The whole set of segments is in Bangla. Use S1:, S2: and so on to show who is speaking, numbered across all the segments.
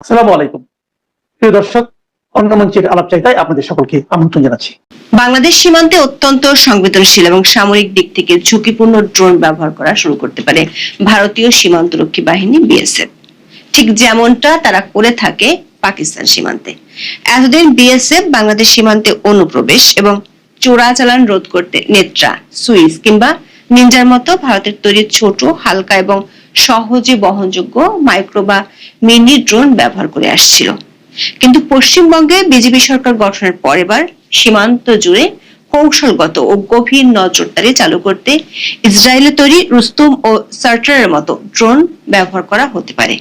S1: আসসালামু আলাইকুম প্রিয় দর্শক, অন্য মঞ্চের আলাপচারিতায় আপনাদের সকলকে আমন্ত্রণ জানাচ্ছি।
S2: বাংলাদেশ সীমান্তে অত্যন্ত সংবেদনশীল এবং সামরিক দিক থেকে ঝুঁকিপূর্ণ ড্রোন ব্যবহার করা শুরু করতে পারে ভারতীয় সীমান্তরক্ষী বাহিনী বিএসএফ, ঠিক যেমনটা তারা করে থাকে পাকিস্তান সীমান্তে। এতদিন বিএসএফ বাংলাদেশ সীমান্তে অনুপ্রবেশ এবং চোরাচালান রোধ করতে নেত্রা, সুইস কিংবা নিনজার মতো ভারতের তৈরি ছোট, হালকা এবং সহজে বহনযোগ্য মাইক্রো বা মিনি ড্রোন ব্যবহার করে আসছিল। কিন্তু পশ্চিমবঙ্গে বিজেপি সরকার গঠনের পর এবার সীমান্ত জুড়ে কৌশলগত ও গভীর নজরদারি চালু করতে ইসরায়েলের তৈরি রুস্তম ও সার্টারের মতো ড্রোন ব্যবহার করা হতে পারে।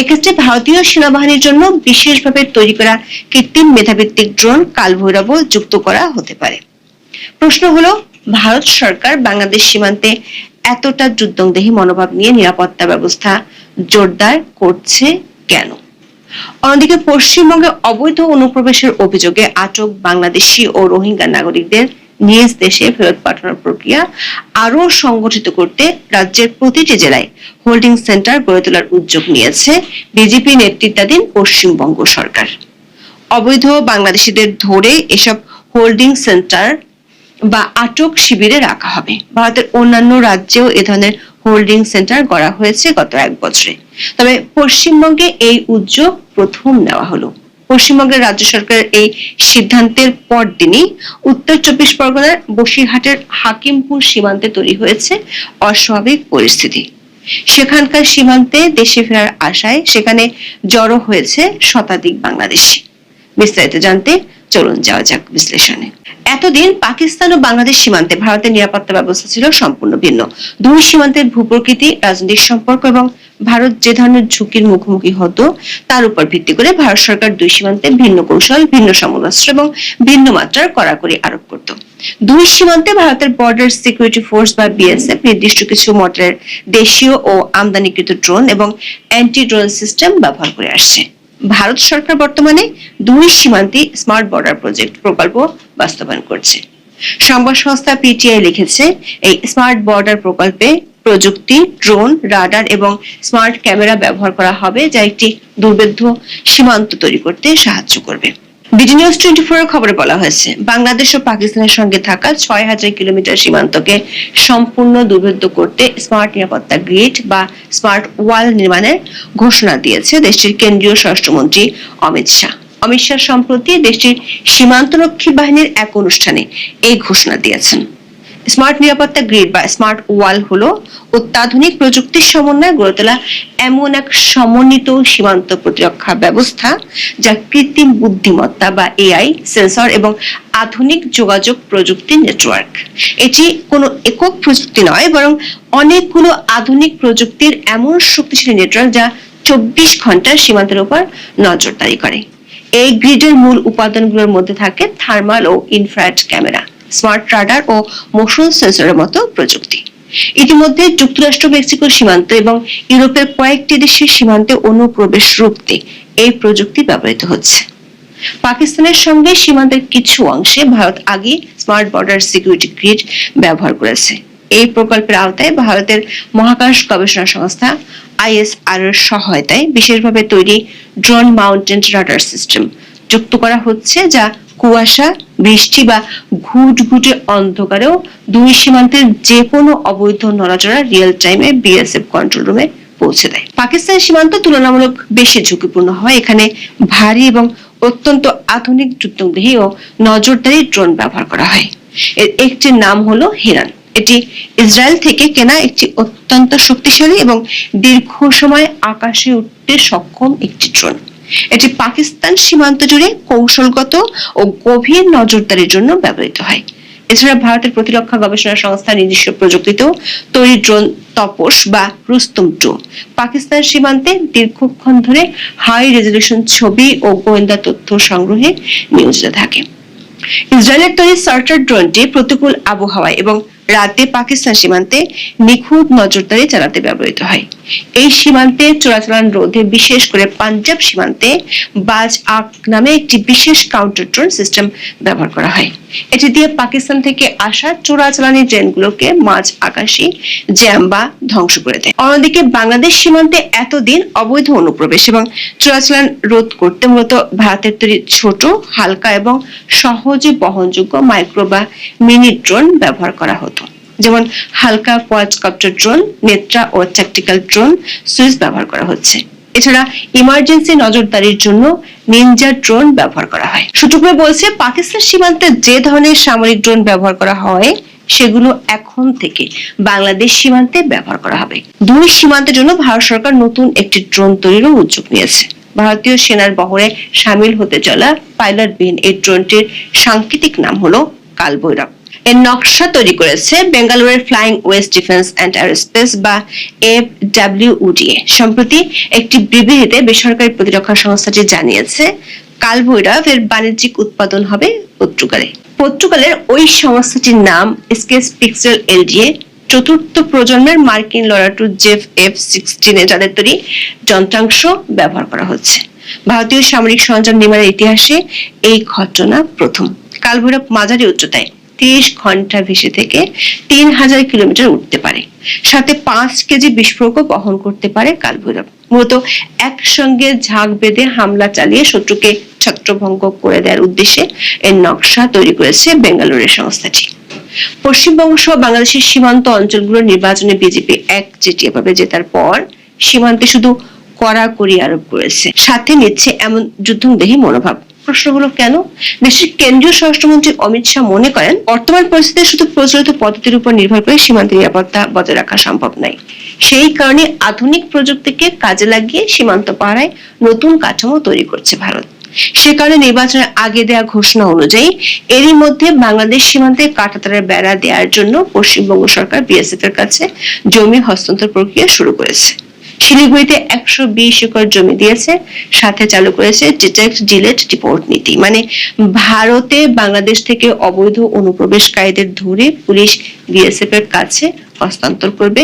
S2: এক্ষেত্রে ভারতীয় সেনাবাহিনীর জন্য বিশেষভাবে তৈরি করা কৃত্রিম মেধাভিত্তিক ড্রোন কালভৈরবও যুক্ত করা হতে পারে। প্রশ্ন হলো, ভারত সরকার বাংলাদেশ সীমান্তে এতটা যুদ্ধংদেহী মনোভাব নিয়ে নিরাপত্তা ব্যবস্থা জোরদার করছে কেন? অন্যদিকে পশ্চিমবঙ্গে অবৈধ অনুপ্রবেশের অভিযোগে আটক বাংলাদেশি ও রোহিঙ্গা নাগরিকদের নিজ দেশে ফেরত পাঠানোর প্রক্রিয়া আরো সংগঠিত করতে রাজ্যের প্রতিটি জেলায় হোল্ডিং সেন্টার গড়ে তোলার উদ্যোগ নিয়েছে বিজেপি নেতৃত্বাধীন পশ্চিমবঙ্গ সরকার। অবৈধ বাংলাদেশিদের ধরে এসব হোল্ডিং সেন্টার বা আটক শিবিরে রাখা হবে। ভারতের অন্যান্য রাজ্যেও এ ধরনের হোল্ডিং সেন্টার গড়া হয়েছে গত এক বছরে, তবে পশ্চিমবঙ্গে এই উদ্যোগ প্রথম নেওয়া হলো। পশ্চিমবঙ্গের রাজ্য সরকারের এই সিদ্ধান্তের পরদিনই উত্তর চব্বিশ পরগনার বসিরহাটের হাকিমপুর সীমান্তে তৈরি হয়েছে অস্বাভাবিক পরিস্থিতি। সেখানকার সীমান্তে দেশে ফেরার আশায় সেখানে জড়ো হয়েছে শতাধিক বাংলাদেশি। বিস্তারিত জানতে চলুন যাওয়া যাক বিশ্লেষণে। এতদিন পাকিস্তান ও বাংলাদেশ সীমান্তে ভারতের নিরাপত্তা ব্যবস্থা ছিল সম্পূর্ণ ভিন্ন। দুই সীমান্তের ভূপ্রকৃতি, রাজনৈতিক সম্পর্ক এবং ভারত যে ধরনের ঝুঁকির মুখোমুখি হতো তার উপর ভিত্তি করে ভারত সরকার দুই সীমান্তে ভিন্ন কৌশল, ভিন্ন সমরাস্ত্র এবং ভিন্ন মাত্রার কড়াকড়ি আরোপ করত। দুই সীমান্তে ভারতের বর্ডার সিকিউরিটি ফোর্স বা বিএসএফ নির্দিষ্ট কিছু মডেলের দেশীয় ও আমদানিকৃত ড্রোন এবং অ্যান্টি ড্রোন সিস্টেম ব্যবহার করে আসছে। ভারত সরকার বর্তমানে দুই সীমান্তে স্মার্ট বর্ডার প্রকল্প বাস্তবায়ন করছে। সংবাদ সংস্থা পিটিআই লিখেছে, এই স্মার্ট বর্ডার প্রকল্পে প্রযুক্তি, ড্রোন, রাডার এবং স্মার্ট ক্যামেরা ব্যবহার করা হবে, যা একটি দুর্ভেদ্য সীমান্ত তৈরি করতে সাহায্য করবে। বিডি নিউজ 24 এর খবরে বলা হয়েছে, বাংলাদেশ ও পাকিস্তানের সঙ্গে থাকা 6000 কিলোমিটার সীমান্তকে সম্পূর্ণ দুর্ভেদ্য করতে স্মার্ট নিরাপত্তা গ্রিড বা স্মার্ট ওয়াল নির্মাণের ঘোষণা দিয়েছে দেশটির কেন্দ্রীয় স্বরাষ্ট্রমন্ত্রী অমিত শাহ। অমিত শাহ সম্প্রতি দেশটির সীমান্তরক্ষী বাহিনীর এক অনুষ্ঠানে এই ঘোষণা দিয়েছেন। স্মার্ট নিরাপত্তা গ্রিড বা স্মার্ট ওয়াল হলো অত্যাধুনিক প্রযুক্তির সমন্বয়ে গড়ে তোলা এমন এক সমন্বিত সীমান্ত প্রতিরক্ষা ব্যবস্থা যা কৃত্রিম বুদ্ধিমত্তা বা এআই, সেন্সর এবং আধুনিক যোগাযোগ প্রযুক্তির নেটওয়ার্ক। এটি কোনো একক প্রযুক্তি নয়, বরং অনেকগুলো আধুনিক প্রযুক্তির এমন শক্তিশালী নেটওয়ার্ক যা 24 ঘন্টা সীমান্তের উপর নজরদারি করে। এই গ্রিডের মূল উপাদানগুলোর মধ্যে থাকে থার্মাল ও ইনফ্রারেড ক্যামেরা, স্মার্ট রাডার ও মোশন সেন্সরের মতো প্রযুক্তি। ইতিমধ্যে যুক্তরাষ্ট্র, মেক্সিকো সীমান্ত এবং ইউরোপের কয়েকটি দেশের সীমান্তে অনুপ্রবেশ রুখতে এই প্রযুক্তি ব্যবহৃত হচ্ছে। পাকিস্তানের সঙ্গে সীমান্তের কিছু অংশে ভারত আগে স্মার্ট বর্ডার সিকিউরিটি গ্রিড ব্যবহার করেছে। এই প্রকল্পের আওতায় ভারতের মহাকাশ গবেষণা সংস্থা আইএসআর এর সহায়তায় বিশেষভাবে তৈরি ড্রোন মাউন্টেড রাডার সিস্টেম যুক্ত করা হচ্ছে, যা কুয়াশা, বৃষ্টি বা ঘুটঘুটে অন্ধকারেও দুই সীমান্তের যে কোনো অবৈধ নড়াচড়া রিয়েল টাইমে বিএসএফ কন্ট্রোল রুমে পৌঁছে দেয়। পাকিস্তান সীমান্ত তুলনামূলক বেশি ঝুঁকিপূর্ণ হয়। এখানে ভারী এবং অত্যন্ত আধুনিক যুদ্ধংদেহী ও নজরদারি ড্রোন ব্যবহার করা হয়। এর একটি নাম হলো হিরান। এটি ইসরায়েল থেকে কেনা একটি অত্যন্ত শক্তিশালী এবং দীর্ঘ সময় আকাশে উঠতে সক্ষম একটি ড্রোন। এটি পাকিস্তান সীমান্ত জুড়ে কৌশলগত ও গভীর নজরদারির জন্য ব্যবহৃত হয়। এছাড়া ভারতের প্রতিরক্ষা গবেষণা সংস্থার নিজস্ব প্রযুক্তিতেও তৈরি ড্রোন তপস বা রুস্তম 2 পাকিস্তান সীমান্তে দীর্ঘক্ষণ ধরে হাই রেজলিউশন ছবি ও গোয়েন্দা তথ্য সংগ্রহে নিয়োজিত থাকে। ইসরায়েলের তৈরি সার্টার ড্রোনটি প্রতিকূল আবহাওয়ায় এবং রাতে পাকিস্তান সীমান্তে নিখুঁত নজরদারি চালাতে ব্যবহৃত হয়। এই সীমান্তে চোরাচালান রোধে বিশেষ করে পাঞ্জাব সীমান্তে বাজ আক নামে একটি বিশেষ কাউন্টার ড্রোন সিস্টেম ব্যবহার করা হয়। এটি দিয়ে পাকিস্তান থেকে আসা চোরাচালানি ট্রেনগুলোকে মাঝ আকাশে জ্যাম বা ধ্বংস করে দেয়। অন্যদিকে বাংলাদেশ সীমান্তে এতদিন অবৈধ অনুপ্রবেশ এবং চোরাচালান রোধ করতে মূলত ভারতের তৈরি ছোট, হালকা এবং সহজে বহনযোগ্য মাইক্রো বা মিনি ড্রোন ব্যবহার করা হতো। যেমন হালকা কোয়াডকপ্টার ড্রোন, নেত্রা ও ট্যাকটিক্যাল ড্রোন সুইচ ব্যবহার করা হচ্ছে। এছাড়া ইমার্জেন্সি নজরদারির জন্য নিনজা ড্রোন ব্যবহার করা হয়। সূত্রগুলো বলছে, পাকিস্তান সীমান্তে যে ধরনের সামরিক ড্রোন ব্যবহার করা হয় সেগুলো এখন থেকে বাংলাদেশ সীমান্তে ব্যবহার করা হবে। দুই সীমান্তের জন্য ভারত সরকার নতুন একটি ড্রোন তৈরিরও উদ্যোগ নিয়েছে। ভারতীয় সেনার বহরে সামিল হতে চলা পাইলটবিহীন এই ড্রোনটির সাংকেতিক নাম হলো কালভৈরব। এর নকশা তৈরি করেছে বেঙ্গালুরুর flying West defence and aerospace বা FWODA। সম্প্রতি একটি বিবৃতিতে বেসরকারি প্রতিরক্ষা সংস্থাটি জানিয়েছে, কালভৈরব এর বাণিজ্যিক উৎপাদন হবে পর্তুগালে। পর্তুগালের ওই সংস্থাটির নাম স্কেচ পিক্সেল LDA। চতুর্থ প্রজন্মের মার্কিন লড়াকু জেফ F-16 যাদের তৈরি যন্ত্রাংশ ব্যবহার করা হচ্ছে। ভারতীয় সামরিক সরঞ্জাম নির্মাণের ইতিহাসে এই ঘটনা প্রথম। কালভৈরব মাঝারি উচ্চতায় 30 ঘন্টা ভেসে থেকে 3000 কিলোমিটার উঠতে পারে। সাথে 5 কেজি বিস্ফোরকও বহন করতে পারে কালভৈরব। মূলত একসঙ্গে ঝাঁক বেঁধে হামলা চালিয়ে শত্রুকে ছত্রভঙ্গ করে দেওয়ার উদ্দেশ্যে এর নকশা তৈরি করেছে বেঙ্গালুরুর সংস্থাটি। পশ্চিমবঙ্গ সহ বাংলাদেশের সীমান্ত অঞ্চলগুলোর নির্বাচনে বিজেপি একচেটিয়াভাবে জেতার পর সীমান্তে শুধু কড়াকড়ি আরোপ করেছে, সাথে নিচ্ছে এমন যুদ্ধংদেহী মনোভাব। প্রশ্ন হলো কেন? দেশের কেন্দ্রীয় স্বরাষ্ট্রমন্ত্রী অমিত শাহ মনে করেন, বর্তমান পরিস্থিতিতে শুধু প্রচলিত পদ্ধতির উপর নির্ভর করে সীমান্তের নিরাপত্তা বজায় রাখা সম্ভব নয়। সেই কারণে আধুনিক প্রযুক্তিকে কাজে লাগিয়ে সীমান্ত পাহারায় নতুন কাঠামো তৈরি করছে ভারত। সে কারণে নির্বাচনের আগে দেওয়া ঘোষণা অনুযায়ী এরই মধ্যে বাংলাদেশ সীমান্তে কাঁটাতারের বেড়া দেওয়ার জন্য পশ্চিমবঙ্গ সরকার BSF এর কাছে জমি হস্তান্তর প্রক্রিয়া শুরু করেছে। শিলিগুড়িতে 120 একর জমি দিয়েছে, সাথে চালু করেছে ডিটেক্ট ডিলেট ডিপোর্ট নীতি। মানে ভারতে বাংলাদেশ থেকে অবৈধ অনুপ্রবেশকারীদের ধরে পুলিশ BSF এর কাছে হস্তান্তর করবে,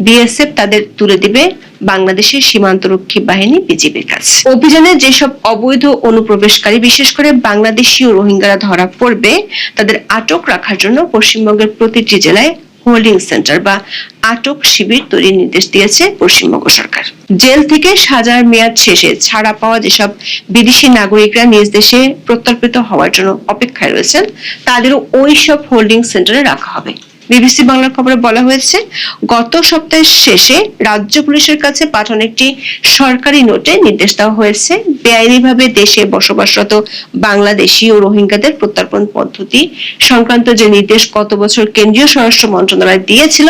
S2: BSF তাদের তুলে দিবে বাংলাদেশের সীমান্তরক্ষী বাহিনী BGBর কাছে। অভিযানে যেসব অবৈধ অনুপ্রবেশকারী বিশেষ করে বাংলাদেশি ও রোহিঙ্গারা ধরা পড়বে তাদের আটক রাখার জন্য পশ্চিমবঙ্গের প্রতিটি জেলায় হোল্ডিং সেন্টার বা আটক শিবির তৈরির নির্দেশ দিয়েছে পশ্চিমবঙ্গ সরকার। জেল থেকে সাজার মেয়াদ শেষে ছাড়া পাওয়া যেসব বিদেশি নাগরিকরা নিজ দেশে প্রত্যর্পিত হওয়ার জন্য অপেক্ষায় রয়েছেন তাদেরও ওই সব হোল্ডিং সেন্টারে রাখা হবে। BBC বাংলার খবরে বলা হয়েছে, গত সপ্তাহের শেষে রাজ্য পুলিশের কাছে পাঠানো একটি সরকারি নোটে নির্দেশ দেওয়া হয়েছে, বেআইনিভাবে দেশে বসবাসরত বাংলাদেশি ও রোহিঙ্গাদের প্রত্যর্পণ পদ্ধতি সংক্রান্ত যে নির্দেশ গত বছর কেন্দ্রীয় স্বরাষ্ট্র মন্ত্রণালয় দিয়েছিল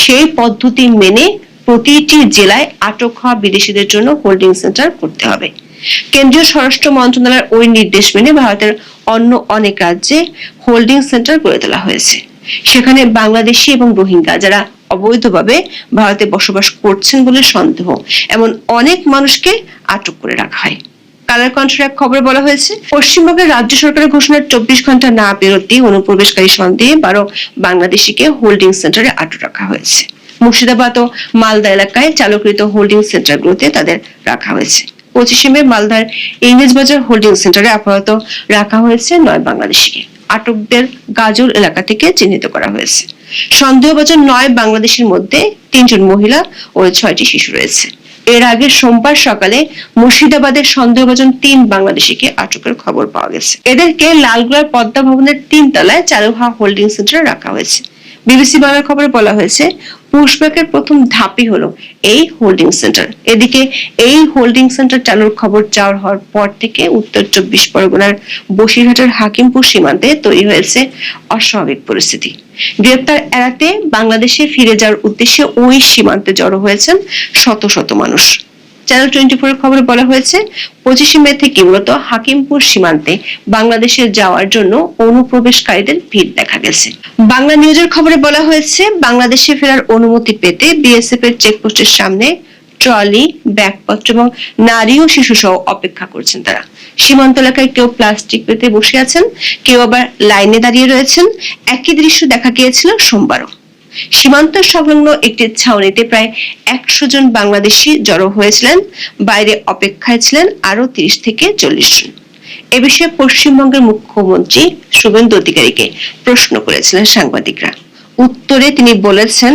S2: সেই পদ্ধতি মেনে প্রতিটি জেলায় আটক হওয়া বিদেশিদের জন্য হোল্ডিং সেন্টার করতে হবে। কেন্দ্রীয় স্বরাষ্ট্র মন্ত্রণালয়ের ওই নির্দেশ মেনে ভারতের অন্য অনেক রাজ্যে হোল্ডিং সেন্টার গড়ে তোলা হয়েছে। সেখানে বাংলাদেশি এবং রোহিঙ্গা যারা অবৈধভাবে ভারতে বসবাস করছেন বলে সন্দেহ এমন অনেক মানুষকে আটক করে রাখা হয়। কালার কণ্ঠের এক খবরে বলা হয়েছে, পশ্চিমবঙ্গের রাজ্য সরকারের ঘোষণার 24 ঘন্টা না পেরোতেই অনুপ্রবেশকারী সন্দেহে 12 বাংলাদেশিকে হোল্ডিং সেন্টারে আটক রাখা হয়েছে। মুর্শিদাবাদ ও মালদা এলাকায় চালুকৃত হোল্ডিং সেন্টারগুলোতে তাদের রাখা হয়েছে। 25 মে মালদার ইংরেজবাজার হোল্ডিং সেন্টারে আপাতত রাখা হয়েছে 9 বাংলাদেশিকে। আটকদের গাজল এলাকা থেকে চিহ্নিত করা হয়েছে। সন্দেহভাজন 9 বাংলাদেশের মধ্যে 3 জন মহিলা ও 6টি শিশু রয়েছে। এর আগে সোমবার সকালে মুর্শিদাবাদের সন্দেহভাজন 3 বাংলাদেশিকে আটকের খবর পাওয়া গেছে। এদেরকে লালগোলার পদ্মা ভবনের 3 তলায় চালু হওয়া হোল্ডিং সেন্টারে রাখা হয়েছে। BBC বাংলার খবরে বলা হয়েছে, পুশব্যাকের প্রথম ধাপই হলো এই হোল্ডিং সেন্টার। এদিকে এই হোল্ডিং সেন্টার চালুর খবর চাওয়া হওয়ার পর থেকে উত্তর 24 পরগনার বসিরহাটের হাকিমপুর সীমান্তে তৈরি হয়েছে অস্বাভাবিক পরিস্থিতি। গ্রেপ্তার এড়াতে বাংলাদেশে ফিরে যাওয়ার উদ্দেশ্যে ওই সীমান্তে জড়ো হয়েছেন শত শত মানুষ। চ্যানেল 24 এর খবরে বলা হয়েছে, 25 মে থেকে মূলত হাকিমপুর সীমান্তে বাংলাদেশে যাওয়ার জন্য অনুপ্রবেশকারীদের ভিড় দেখা গেছে। বাংলা নিউজের খবরে বলা হয়েছে, বাংলাদেশে ফেরার অনুমতি পেতে BSF এর চেকপোস্টের সামনে ট্রলি, ব্যাগপত্র এবং নারী ও শিশু সহ অপেক্ষা করছেন তারা। সীমান্ত এলাকায় কেউ প্লাস্টিক পেতে বসে আছেন, কেউ আবার লাইনে দাঁড়িয়ে রয়েছেন। একই দৃশ্য দেখা গিয়েছিল সোমবারও। সীমান্ত সংলগ্ন একটি ছাউনিতে প্রায় 100 জন বাংলাদেশি জড়ো হয়েছিলেন। বাইরে অপেক্ষায় ছিলেন আরো 30 থেকে 40 জন। এ বিষয়ে পশ্চিমবঙ্গের মুখ্যমন্ত্রী শুভেন্দু অধিকারীকে প্রশ্ন করেছিলেন সাংবাদিকরা। উত্তরে তিনি বলেছেন,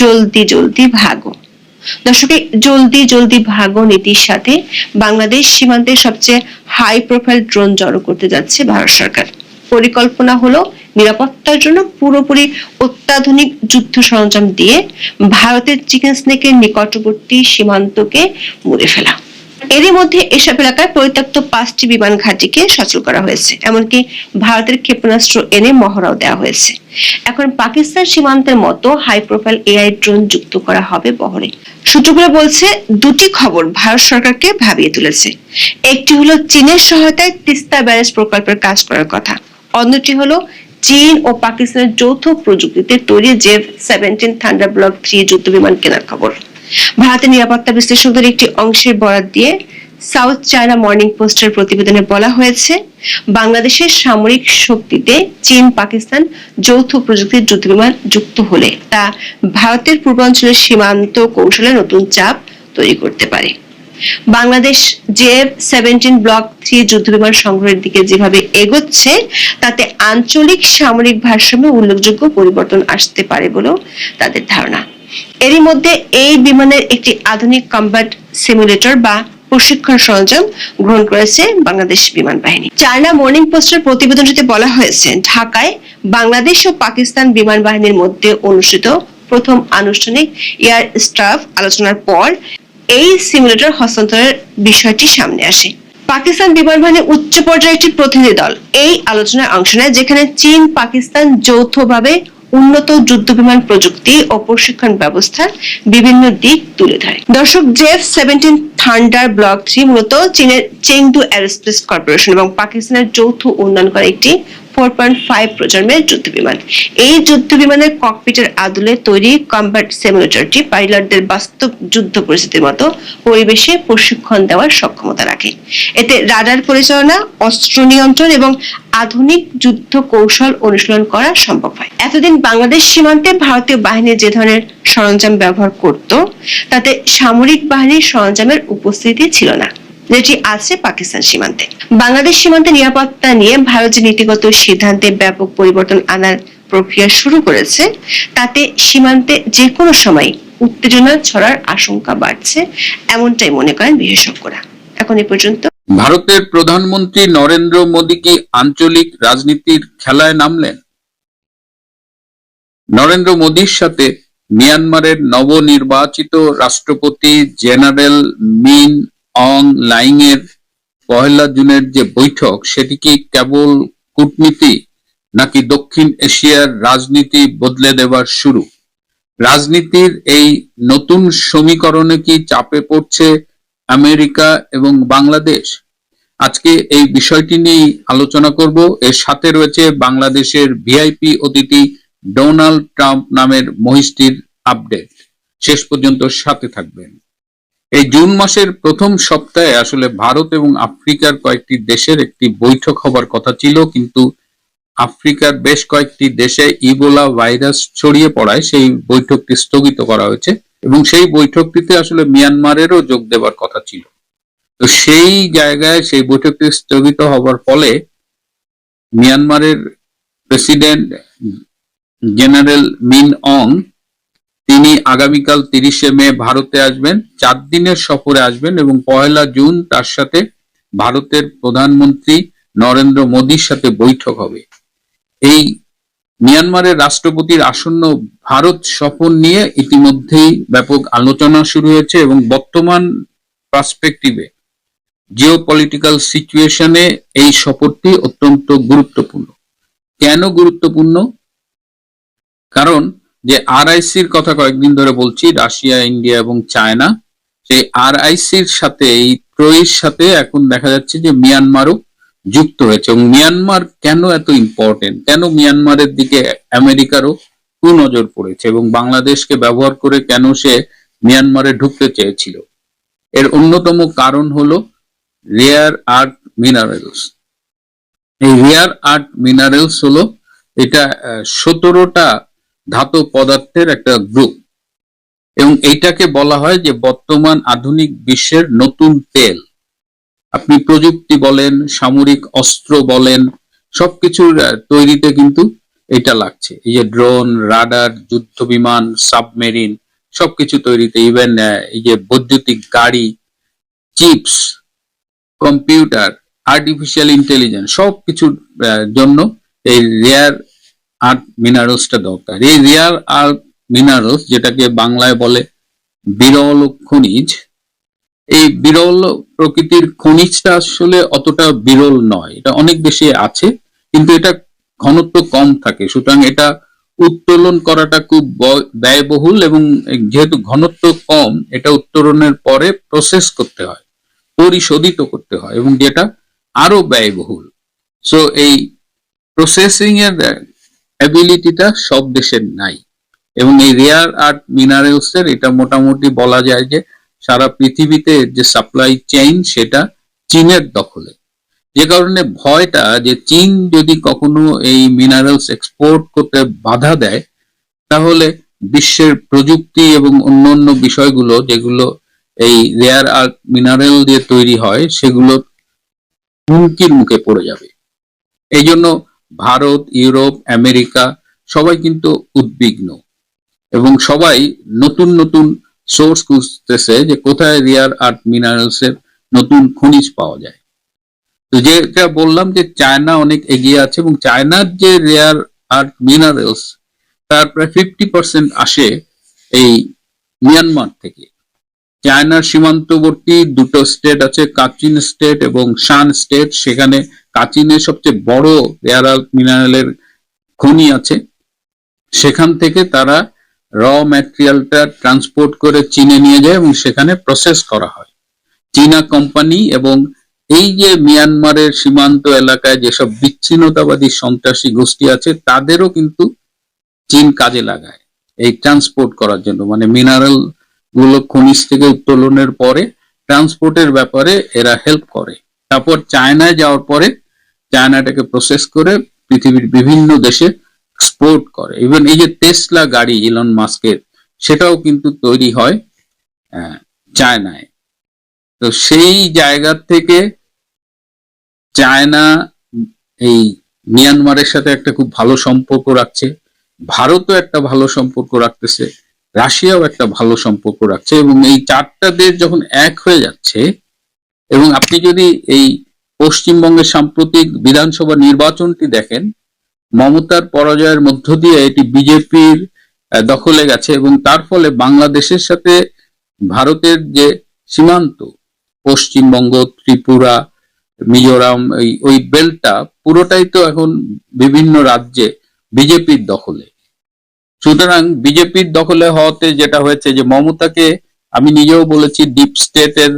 S2: জলদি জলদি ভাগো। দর্শক, জলদি জলদি ভাগো নীতির সাথে বাংলাদেশ সীমান্তে সবচেয়ে হাই প্রোফাইল ড্রোন জড়ো করতে যাচ্ছে ভারত সরকার। পরিকল্পনা হলো নিরাপত্তার জন্য পুরোপুরি অত্যাধুনিক যুদ্ধ সরঞ্জাম দিয়ে ভারতের চিকেন স্নেকের নিকটবর্তী সীমান্তকে মুড়ে ফেলা। এরই মধ্যে এসব এলাকায় পরিত্যক্ত 5টি বিমান ঘাঁটিকে সচল করা হয়েছে, এমনকি ভারতের ক্ষেপণাস্ত্র এনে মহড়াও দেওয়া হয়েছে। এখন পাকিস্তান সীমান্তের মতো হাই প্রোফাইল এআই ড্রোন যুক্ত করা হবে বহরে। সূত্রগুলো বলছে, দুটি খবর ভারত সরকারকে ভাবিয়ে তুলেছে। একটি হলো চীনের সহায়তায় তিস্তা ব্যারেজ প্রকল্পের কাজ করার কথা, অন্যটি হলো চীন ও পাকিস্তানের যৌথ প্রযুক্তিতে তৈরি জেভ-17 থান্ডার ব্লক 3 যুদ্ধ বিমান কেনার খবর। ভারতের নিরাপত্তা বিশ্লেষকদের একটি অংশের বরাত দিয়ে সাউথ চায়না মর্নিং পোস্টের প্রতিবেদনে বলা হয়েছে, বাংলাদেশের সামরিক শক্তিতে চীন পাকিস্তান যৌথ প্রযুক্তির যুদ্ধ বিমান যুক্ত হলে তা ভারতের পূর্বাঞ্চলের সীমান্ত কৌশলে নতুন চাপ তৈরি করতে পারে। বাংলাদেশ জেভ-17 ব্লক 3 যুদ্ধ বিমান সংগ্রহের দিকে যেভাবে এগোচ্ছে, তাতে আঞ্চলিক সামরিক ভারসাম্যে উল্লেখযোগ্য পরিবর্তন আসতে পারে বলেও তাদের ধারণা। এরই মধ্যে এই বিমানের একটি আধুনিক কম্ব্যাট সিমুলেটর বা প্রশিক্ষণ সরঞ্জাম গ্রহণ করেছে বাংলাদেশ বিমান বাহিনী। চায়না মর্নিং পোস্টের প্রতিবেদনটিতে বলা হয়েছে, ঢাকায় বাংলাদেশ ও পাকিস্তান বিমান বাহিনীর মধ্যে অনুষ্ঠিত প্রথম আনুষ্ঠানিক এয়ার স্টাফ আলোচনার পর এই সিমুলেটর হস্তান্তরের বিষয়টি সামনে আসে। পাকিস্তান বিমান বাহিনীর উচ্চ পর্যায়ের একটি প্রতিনিধি দল এই আলোচনায় অংশ নেয়, যেখানে চীন পাকিস্তান যৌথভাবে উন্নত যুদ্ধ বিমান প্রযুক্তি ও প্রশিক্ষণ ব্যবস্থার বিভিন্ন দিক তুলে ধরে। দর্শক, জেভ-17 থান্ডার ব্লক 3 মূলত চীনের চেংদু এরোস্পেস কর্পোরেশন এবং পাকিস্তানের যৌথ উন্নয়ন করা একটি 4.5 প্রজন্মের যুদ্ধ বিমান। এই যুদ্ধ বিমানের ককপিটের আদলে তৈরি কম্ব্যাট সিমুলেটরটি পাইলটদের বাস্তব যুদ্ধ পরিস্থিতির মতো পরিবেশে প্রশিক্ষণ দেওয়ার সক্ষমতা রাখে। এতে রাডার পরিচালনা, অস্ত্র নিয়ন্ত্রণ এবং আধুনিক যুদ্ধ কৌশল অনুশীলন করা সম্ভব হয়। এতদিন বাংলাদেশ সীমান্তে ভারতীয় বাহিনী যে ধরনের সরঞ্জাম ব্যবহার করত, তাতে সামরিক বাহিনীর সরঞ্জামের উপস্থিতি ছিল না, যেটি আছে পাকিস্তান সীমান্তে। বাংলাদেশ সীমান্তে নিরাপত্তা নিয়ে ভারত যে নীতিগত সিদ্ধান্তে ব্যাপক পরিবর্তন আনার প্রক্রিয়া শুরু করেছে, তাতে সীমান্তে যে কোনো সময় উত্তেজনা ছড়ার আশঙ্কা বাড়ছে, এমনটাই মনে করেন বিশেষজ্ঞরা। এখন এ পর্যন্ত।
S3: ভারতের প্রধানমন্ত্রী নরেন্দ্র মোদী কি আঞ্চলিক রাজনীতির খেলায় নামলেন? নরেন্দ্র মোদীর সাথে মিয়ানমারের নবনির্বাচিত রাষ্ট্রপতি জেনারেল মিন অং লাইংয়ের 1 জুনের যে বৈঠক, সেটি কি কেবল কূটনীতি নাকি দক্ষিণ এশিয়ার রাজনীতি বদলে দেবার শুরু? রাজনীতির এই নতুন সমীকরণে কি চাপে পড়ছে আমেরিকা এবং বাংলাদেশ? আজকে এই বিষয়টি নিয়ে আলোচনা করব। এর সাথে রয়েছে বাংলাদেশের ভিআইপি অতিথি ডোনাল্ড ট্রাম্প নামের মহিষটির আপডেট। শেষ পর্যন্ত সাথে থাকবেন। এই জুন মাসের প্রথম সপ্তাহে আসলে ভারত এবং আফ্রিকার কয়েকটি দেশের একটি বৈঠক হবার কথা ছিল, কিন্তু আফ্রিকার বেশ কয়েকটি দেশে ইবোলা ভাইরাস ছড়িয়ে পড়ায় সেই বৈঠকটি স্থগিত করা হয়েছে এবং সেই বৈঠকটিতে আসলে মিয়ানমারেরও যোগ দেবার কথা ছিল। তো সেই জায়গায় সেই বৈঠকটি স্থগিত হবার ফলে মিয়ানমারের প্রেসিডেন্ট জেনারেল মিন অং তিনি আগামীকাল 30শে মে ভারতে আসবেন, 4 দিনের সফরে আসবেন এবং 1 জুন তার সাথে ভারতের প্রধানমন্ত্রী নরেন্দ্র মোদীর সাথে বৈঠক হবে। এই মিয়ানমারের রাষ্ট্রপতির আসন্ন ভারত সফর নিয়ে ইতিমধ্যেই ব্যাপক আলোচনা শুরু হয়েছে এবং বর্তমান পার্সপেক্টিভে জিওপলিটিক্যাল সিচুয়েশনে এই সফরটি অত্যন্ত গুরুত্বপূর্ণ। কেন গুরুত্বপূর্ণ? কারণ যে আরআইসির কথা কয়েকদিন ধরে বলছি, রাশিয়া, ইন্ডিয়া এবং চায়না, সেই আরআইসির সাথে এই ত্রয়ীর সাথে এখন দেখা যাচ্ছে যে মিয়ানমারও যুক্ত হয়েছে। এবং মিয়ানমার কেন এত ইম্পর্টেন্ট, কেন মিয়ানমারের দিকে আমেরিকারও কুনজর পড়েছে এবং বাংলাদেশকে ব্যবহার করে কেন সে মিয়ানমারে ঢুকতে চেয়েছিল, এর অন্যতম কারণ হলো রেয়ার আর্থ মিনারেলস। এই রেয়ার আর্থ মিনারেলস হলো এটা 17টা ধাতব পদার্থের একটা গ্রুপ এবং এইটাকে বলা হয় যে বর্তমান আধুনিক বিশ্বের নতুন তেল। আপনি প্রযুক্তি বলেন, সামরিক অস্ত্র বলেন, সবকিছুর তৈরিতে কিন্তু এটা লাগছে। এই যে ড্রোন, রাডার, যুদ্ধ বিমান, সাবমেরিন, সবকিছু তৈরিতে, ইভেন এই যে বৈদ্যুতিক গাড়ি, চিপস, কম্পিউটার, আর্টিফিশিয়াল ইন্টেলিজেন্স, সবকিছুর জন্য এই রেয়ার আর্থ মিনারেলসটা দরকার। এই রেয়ার আর্থ মিনারেলস, যেটাকে বাংলায় বলে বিরল খনিজ, এই বিরল প্রকৃতির খনিজটা আসলে অতটা বিরল নয়, এটা অনেক বেশি আছে, কিন্তু এটা ঘনত্ব কম থাকে, সুতরাং এটা উত্তোলন করাটা খুব ব্যয়বহুল, এবং যেহেতু ঘনত্ব কম, এটা উত্তোলনের পরে প্রসেস করতে হয়, পরিশোধিত করতে হয়, এবং যেটা আরো ব্যয়বহুল। সো এই প্রসেসিং এর অ্যাবিলিটিটা সব দেশের নাই, এবং এই রেয়ার আর্থ মিনারেলস এর এটা মোটামুটি বলা যায় যে সারা পৃথিবীতে যে সাপ্লাই চেইন সেটা চীনের দখলে। যে কারণে ভয়টা যে চীন যদি কখনো এই মিনারেলস এক্সপোর্ট করতে বাধা দেয়, তাহলে বিশ্বের প্রযুক্তি এবং অন্যান্য বিষয়গুলো যেগুলো এই রেয়ার আর্থ মিনারেল দিয়ে তৈরি হয়, সেগুলো হুমকির মুখে পড়ে যাবে। এই জন্য ভারত, ইউরোপ, আমেরিকা সবাই কিন্তু উদ্বিগ্ন, এবং সবাই নতুন নতুন সোর্স খুঁজতেছে যে কোথায় রেয়ার আর্থ মিনারেলস এর নতুন খনিজ পাওয়া যায়। তো যেটা বললাম যে চায়না অনেক এগিয়ে আছে, এবং চায়নার যে রেয়ার আর্থ মিনারেলস তার প্রায় 50% আসে এই মিয়ানমার থেকে। চায়নার সীমান্তবর্তী দুটো স্টেট আছে, কাচিন স্টেট এবং শান স্টেট, সেখানে কাচিনের সবচেয়ে বড় রেয়ার আর্থ মিনারেলের খনি আছে। সেখান থেকে তারা র ম্যাটেরিয়ালটা ট্রান্সপোর্ট করে চীনে নিয়ে যায় এবং সেখানে প্রসেস করা হয়। চীনা কোম্পানি এবং এই যে মিয়ানমারের সীমান্ত এলাকায় যেসব বিচ্ছিন্নতাবাদী সন্ত্রাসী গোষ্ঠী আছে, তাদেরও কিন্তু চীন কাজে লাগায় এই ট্রান্সপোর্ট করার জন্য, মানে মিনারেল গুলো খনিজ থেকে উত্তোলনের পরে ট্রান্সপোর্টের ব্যাপারে এরা হেল্প করে। তারপর চায়নায় যাওয়ার পরে চায়নাটাকে প্রসেস করে পৃথিবীর বিভিন্ন দেশে এক্সপোর্ট করে। ইভেন এই যে টেসলা গাড়ি ইলন মাস্কের, সেটাও কিন্তু তৈরি হয় চায়নায়। তো সেই জায়গা থেকে চায়না এই মিয়ানমারের সাথে একটা খুব ভালো সম্পর্ক রাখছে, ভারতও একটা ভালো সম্পর্ক রাখতেছে, রাশিয়াও একটা ভালো সম্পর্ক রাখছে, এবং এই চারটা দেশ যখন এক হয়ে যাচ্ছে, এবং আপনি যদি এই পশ্চিমবঙ্গের সাম্প্রতিক বিধানসভা নির্বাচনটি দেখেন, মমতার পরাজয়ের মধ্য দিয়ে এটি বিজেপির দখলে গেছে, এবং তার ফলে বাংলাদেশের সাথে ভারতের যে সীমান্ত, পশ্চিমবঙ্গ, ত্রিপুরা, মিজোরাম, ওই বেল্টটা পুরোটাই তো এখন বিভিন্ন রাজ্যে বিজেপির দখলে। সুতরাং বিজেপির দখলে হওয়াতে যেটা হয়েছে যে মমতাকে আমি নিজেও বলেছি ডিপ স্টেটের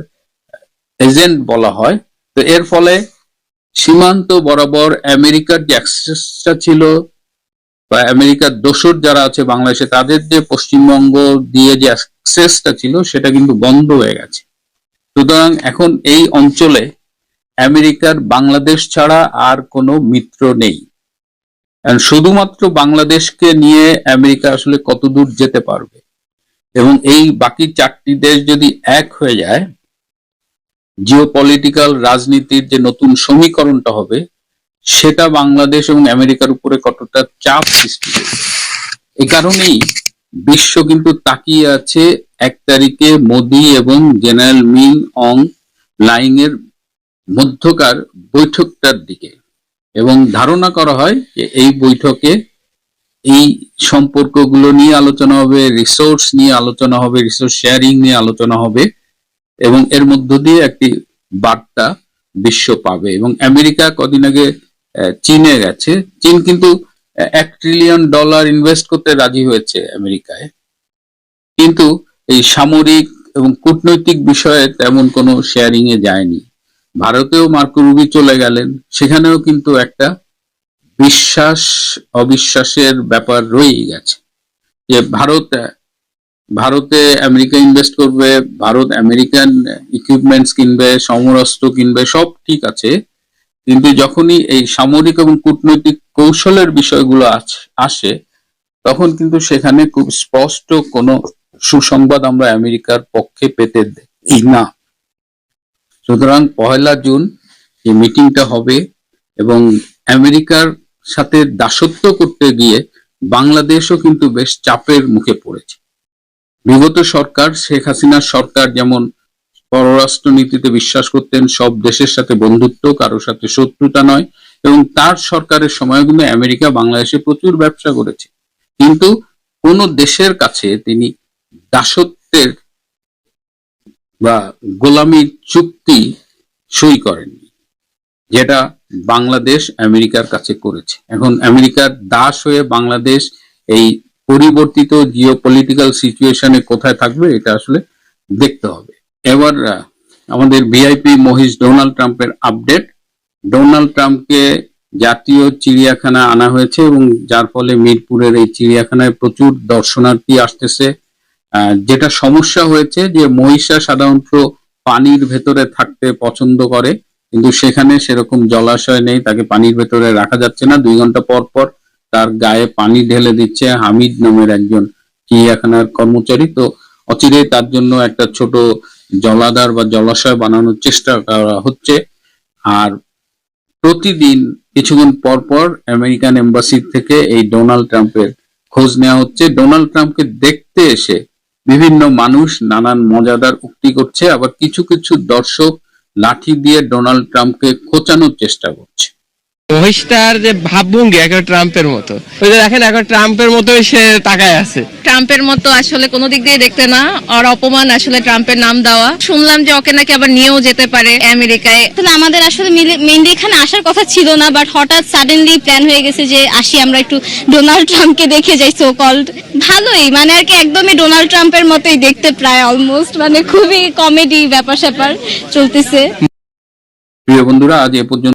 S3: এজেন্ট বলা হয়। তো এর ফলে সীমান্ত বরাবর আমেরিকার যে অ্যাক্সেসটা ছিল, বা আমেরিকার দোসর যারা আছে বাংলাদেশে, তাদের যে পশ্চিমবঙ্গ দিয়ে যে অ্যাক্সেসটা ছিল, সেটা কিন্তু বন্ধ হয়ে গেছে। সুতরাং এখন এই অঞ্চলে আমেরিকার বাংলাদেশ ছাড়া আর কোনো মিত্র নেই। শুধুমাত্র বাংলাদেশকে নিয়ে আমেরিকা আসলে কতদূর যেতে পারবে, এবং এই বাকি চারটি দেশ যদি এক হয়ে যায়, জিওপলিটিক্যাল রাজনীতির যে নতুন সমীকরণটা হবে, সেটা বাংলাদেশ এবং আমেরিকার উপরে কতটা চাপ সৃষ্টি করবে। এই কারণেই বিশ্ব কিন্তু তাকিয়ে আছে 1 তারিখে মোদি এবং জেনারেল মিন অং লাইং এর মধ্যকার বৈঠকটার দিকে, এবং ধারণা করা হয় যে এই বৈঠকে এই সম্পর্কগুলো নিয়ে আলোচনা হবে, রিসোর্স নিয়ে আলোচনা হবে, রিসোর্স শেয়ারিং নিয়ে আলোচনা হবে, এবং এর মধ্য দিয়ে একটি বার্তা বিশ্ব পাবে। এবং আমেরিকা কদিন আগে চীনে গেছে, চীন কিন্তু $1 ট্রিলিয়ন ইনভেস্ট করতে রাজি হয়েছে আমেরিকায়, কিন্তু এই সামরিক এবং কূটনৈতিক বিষয়ে তেমন কোনো শেয়ারিং এ যায়নি। ভারতেও মার্কো রুবি চলে গেলেন, সেখানেও কিন্তু একটা বিশ্বাস অবিশ্বাসের ব্যাপার রয়েই গেছে, যে ভারতে আমেরিকা ইনভেস্ট করবে, ভারত আমেরিকান ইকুইপমেন্টস কিনবে, সমরাস্ত্র কিনবে, সব ঠিক আছে, কিন্তু যখনই এই সামরিক এবং কূটনৈতিক কৌশলের বিষয়গুলো আসে, তখন কিন্তু সেখানে খুব স্পষ্ট কোনো সুসংবাদ আমরা আমেরিকার পক্ষে পেতে দিই না। সুতরাং 1 জুন যে মিটিংটা হবে এবং আমেরিকার সাথে দাসত্ব করতে গিয়ে বাংলাদেশও কিন্তু বেশ চাপের মুখে পড়েছে। বিগত সরকার, শেখ হাসিনার সরকার যেমন পররাষ্ট্র নীতিতে বিশ্বাস করতেন, সব দেশের সাথে বন্ধুত্ব, কারোর সাথে শত্রুতা নয়, এবং তার সরকারের সময় কিন্তু আমেরিকা বাংলাদেশে প্রচুর ব্যবসা করেছে, কিন্তু কোন দেশের কাছে তিনি দাসত্বের বা গোলামির চুক্তি সই করেননি, যেটা বাংলাদেশ আমেরিকার কাছে করেছে। এখন আমেরিকার দাস হয়ে বাংলাদেশ এই পরিবর্তিত জিওপলিটিক্যাল সিচুয়েশনে কোথায় থাকবে, এটা আসলে দেখতে হবে। এবার আমাদের ভিআইপি মহিষ ডোনাল্ড ট্রাম্পের আপডেট। ডোনাল্ড ট্রাম্পকে জাতীয় চিড়িয়াখানা আনা হয়েছে এবং যার ফলে মিরপুরের এই চিড়িয়াখানায় প্রচুর দর্শনার্থী আসতেছে। যেটা সমস্যা হয়েছে যে মহিষরা সাধারণত পানির ভেতরে থাকতে পছন্দ করে, কিন্তু সেখানে সেরকম জলাশয় নেই, তাকে পানির ভেতরে রাখা যাচ্ছে না। 2 ঘন্টা পর পর তার গায়ে পানি ঢেলে দিচ্ছে হামিদ নামের একজন চিড়িয়াখানার কর্মচারী। তো অচিরেই তার জন্য একটা ছোট জলাধার বা জলাশয় বানানোর চেষ্টা করা হচ্ছে। আর প্রতিদিন কিছুক্ষণ পর পর আমেরিকান এম্বাসি থেকে এই ডোনাল্ড ট্রাম্পের খোঁজ নেওয়া হচ্ছে। ডোনাল্ড ট্রাম্পকে দেখতে এসে বিভিন্ন মানুষ নানান মজাদার উক্তি করছে, আবার কিছু কিছু দর্শক লাঠি দিয়ে ডোনাল্ড ট্রাম্পকে খোঁচানোর চেষ্টা করছে।
S4: মহিষটার যে ভাবভঙ্গি এখন ট্রাম্পের মতো, ওই যে দেখেন এখন ট্রাম্পের মতোই সে তাকায় আছে।
S5: ট্রাম্পের মতো আসলে কোনো দিক দিয়ে দেখতে না, আর অপমান আসলে ট্রাম্পের নাম দেওয়া। শুনলাম যে ওকে নাকি আবার নিয়েও যেতে পারে আমেরিকায়।
S6: আসলে আমাদের আসলে মেইনলি এখানে আসার কথা ছিল না, বাট হঠাৎ সাডেনলি প্ল্যান হয়ে গেছে যে আসি আমরা একটু ডোনাল্ড ট্রাম্পকে দেখে যাই। সো কল্ড ভালোই, মানে আর কি একদমই ডোনাল্ড ট্রাম্পের মতোই দেখতে, প্রায় অলমোস্ট, মানে খুবই কমেডি ব্যাপার স্যাপার চলতেছে।
S3: প্রিয় বন্ধুরা, আজ এ পর্যন্ত।